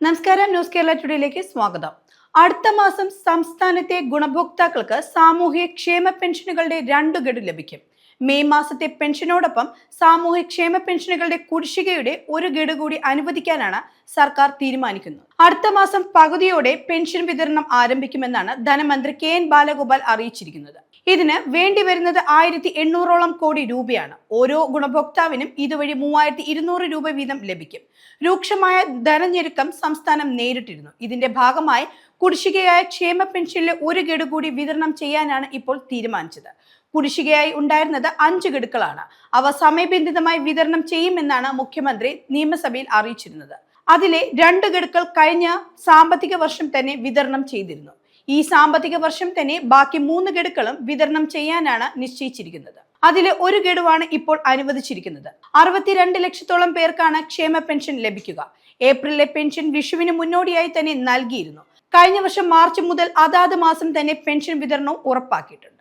നമസ്കാരം, ന്യൂസ് കേരള ടുഡേയിലേക്ക് സ്വാഗതം. അടുത്ത മാസം സംസ്ഥാനത്തെ ഗുണഭോക്താക്കൾക്ക് സാമൂഹ്യ ക്ഷേമ പെൻഷനുകളുടെ 2 ഗഡു ലഭിക്കും. മെയ് മാസത്തെ പെൻഷനോടൊപ്പം സാമൂഹ്യ ക്ഷേമ പെൻഷനുകളുടെ കുടിശ്ശികയുടെ 1 ഗഡു കൂടി അനുവദിക്കാനാണ് സർക്കാർ തീരുമാനിക്കുന്നത്. അടുത്ത മാസം പകുതിയോടെ പെൻഷൻ വിതരണം ആരംഭിക്കുമെന്നാണ് ധനമന്ത്രി KN ബാലഗോപാൽ അറിയിച്ചിരിക്കുന്നത്. ഇതിന് വേണ്ടി വരുന്നത് 1800ഓളം കോടി രൂപയാണ്. ഓരോ ഗുണഭോക്താവിനും ഇതുവഴി 3200 രൂപ വീതം ലഭിക്കും. രൂക്ഷമായ ധനഞ്ഞെരുക്കം സംസ്ഥാനം നേരിട്ടിരുന്നു. ഇതിന്റെ ഭാഗമായി കുടിശ്ശികയായ ക്ഷേമ പെൻഷനിലെ 1 ഗഡു കൂടി വിതരണം ചെയ്യാനാണ് ഇപ്പോൾ തീരുമാനിച്ചത്. കുടിശ്ശികയായി ഉണ്ടായിരുന്നത് 5 ഗഡുക്കളാണ്. അവ സമയബന്ധിതമായി വിതരണം ചെയ്യുമെന്നാണ് മുഖ്യമന്ത്രി നിയമസഭയിൽ അറിയിച്ചിരുന്നത്. അതിലെ 2 ഗഡുക്കൾ കഴിഞ്ഞ സാമ്പത്തിക വർഷം തന്നെ വിതരണം ചെയ്തിരുന്നു. ഈ സാമ്പത്തിക വർഷം തന്നെ ബാക്കി 3 ഗഡുക്കളും വിതരണം ചെയ്യാനാണ് നിശ്ചയിച്ചിരിക്കുന്നത്. അതിലെ 1 ഗഡുവാണ് ഇപ്പോൾ അനുവദിച്ചിരിക്കുന്നത്. 62 ലക്ഷത്തോളം പേർക്കാണ് ക്ഷേമ പെൻഷൻ ലഭിക്കുക. ഏപ്രിലിലെ പെൻഷൻ വിഷുവിന് മുന്നോടിയായി തന്നെ നൽകിയിരുന്നു. കഴിഞ്ഞ വർഷം മാർച്ച് മുതൽ അതാത് മാസം തന്നെ പെൻഷൻ വിതരണവും ഉറപ്പാക്കിയിട്ടുണ്ട്.